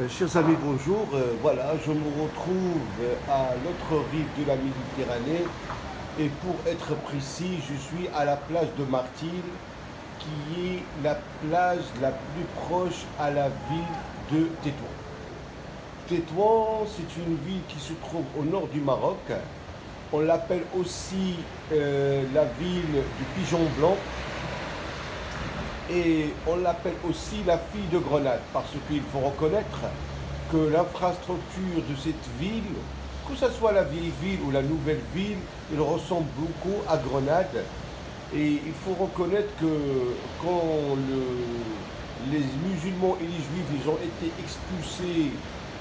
Chers amis, bonjour. Voilà, je me retrouve à l'autre rive de la Méditerranée et pour être précis, je suis à la plage de Martil, qui est la plage la plus proche à la ville de Tétouan. Tétouan, c'est une ville qui se trouve au nord du Maroc. On l'appelle aussi la ville du pigeon blanc et on l'appelle aussi la fille de Grenade parce qu'il faut reconnaître que l'infrastructure de cette ville, que ce soit la vieille ville ou la nouvelle ville, il ressemble beaucoup à Grenade. Et il faut reconnaître que quand les musulmans et les juifs ils ont été expulsés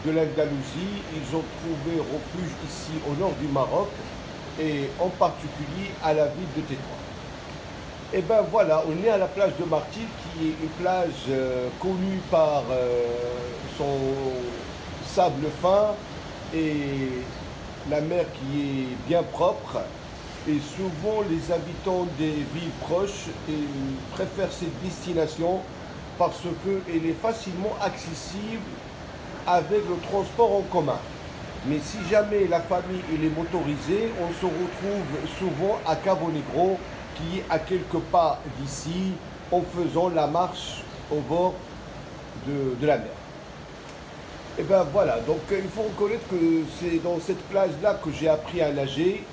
de l'Andalousie, ils ont trouvé refuge ici au nord du Maroc et en particulier à la ville de Tétouan. Et ben voilà, on est à la plage de Martil, qui est une plage connue par son sable fin et la mer qui est bien propre. Et souvent, les habitants des villes proches préfèrent cette destination parce qu'elle est facilement accessible avec le transport en commun. Mais si jamais la famille elle est motorisée, on se retrouve souvent à Cabo Negro, qui est à quelques pas d'ici, en faisant la marche au bord de la mer. Et ben voilà, donc il faut reconnaître que c'est dans cette plage-là que j'ai appris à nager.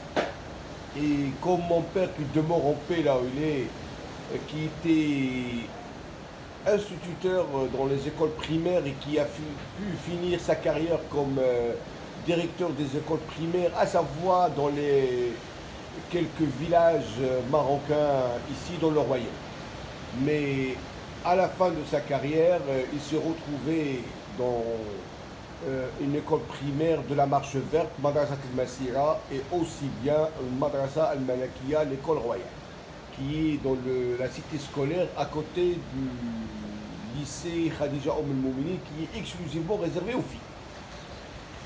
Et comme mon père qui demeure en paix là où il est, qui était instituteur dans les écoles primaires et qui a pu finir sa carrière comme directeur des écoles primaires, à savoir dans les quelques villages marocains ici dans le royaume. Mais à la fin de sa carrière, il s'est retrouvé dans une école primaire de la Marche Verte, Madrasa al-Masira, et aussi bien Madrasa al-Malakiya, l'école royale, qui est dans la cité scolaire à côté du lycée Khadija Moumini, qui est exclusivement réservé aux filles.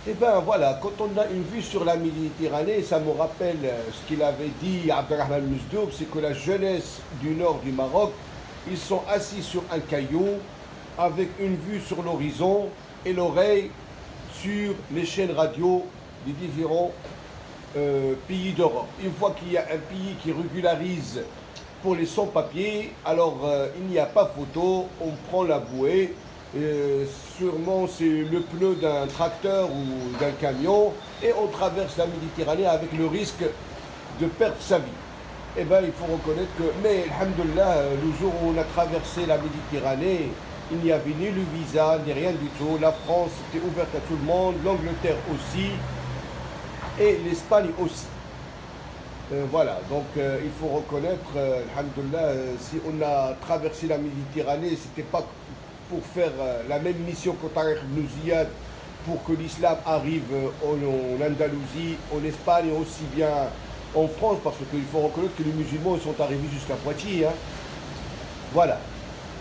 Et ben voilà, quand on a une vue sur la Méditerranée, ça me rappelle ce qu'il avait dit Abdelrahman Mousdoub, c'est que la jeunesse du nord du Maroc, ils sont assis sur un caillou avec une vue sur l'horizon et l'oreille sur les chaînes radio des différents pays d'Europe. Une fois qu'il y a un pays qui régularise pour les sans-papiers, alors il n'y a pas photo, on prend la bouée. Sûrement c'est le pneu d'un tracteur ou d'un camion et on traverse la Méditerranée avec le risque de perdre sa vie. Eh bien, il faut reconnaître que, mais alhamdoulilah, le jour où on a traversé la Méditerranée, il n'y avait ni le visa, ni rien du tout. La France était ouverte à tout le monde, l'Angleterre aussi, et l'Espagne aussi. Voilà, donc il faut reconnaître, alhamdoulilah, si on a traversé la Méditerranée, c'était pas pour faire la même mission qu'au Tariq ibn Ziyad, pour que l'islam arrive en Andalousie, en Espagne et aussi bien en France, parce qu'il faut reconnaître que les musulmans ils sont arrivés jusqu'à Poitiers. Hein. Voilà.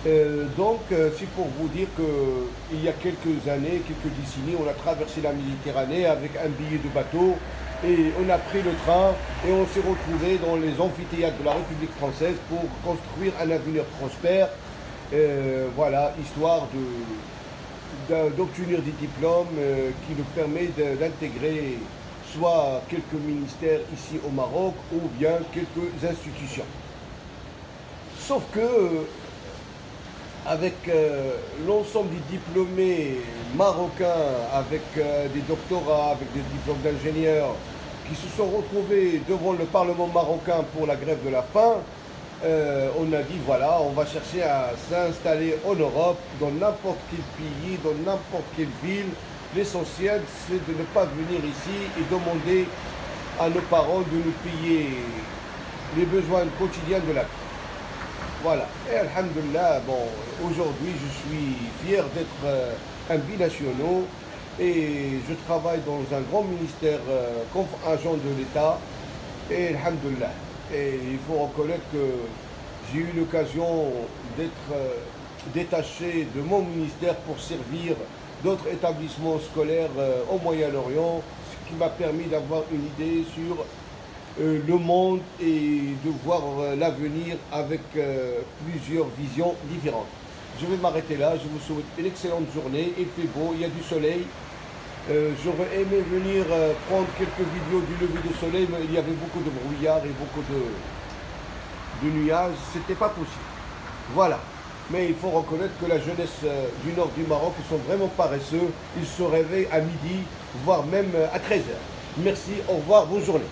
C'est pour vous dire qu'il y a quelques années, quelques décennies, on a traversé la Méditerranée avec un billet de bateau et on a pris le train et on s'est retrouvé dans les amphithéâtres de la République française pour construire un avenir prospère. Voilà, histoire d'obtenir des diplômes qui nous permettent d'intégrer soit quelques ministères ici au Maroc ou bien quelques institutions. Sauf que avec l'ensemble des diplômés marocains, avec des doctorats, avec des diplômes d'ingénieurs, qui se sont retrouvés devant le Parlement marocain pour la grève de la faim, on a dit voilà, on va chercher à s'installer en Europe, dans n'importe quel pays, dans n'importe quelle ville. L'essentiel, c'est de ne pas venir ici et demander à nos parents de nous payer les besoins quotidiens de la vie. Voilà. Et alhamdoulilah, bon, aujourd'hui, je suis fier d'être un binational et je travaille dans un grand ministère comme agent de l'État. Et alhamdoulilah. Et il faut reconnaître que j'ai eu l'occasion d'être détaché de mon ministère pour servir d'autres établissements scolaires au Moyen-Orient, ce qui m'a permis d'avoir une idée sur le monde et de voir l'avenir avec plusieurs visions différentes. Je vais m'arrêter là. Je vous souhaite une excellente journée. Il fait beau, il y a du soleil. J'aurais aimé venir prendre quelques vidéos du lever du soleil, mais il y avait beaucoup de brouillard et beaucoup de nuages. C'était pas possible. Voilà. Mais il faut reconnaître que la jeunesse du nord du Maroc, ils sont vraiment paresseux. Ils se réveillent à midi, voire même à 13 h. Merci, au revoir, bonne journée.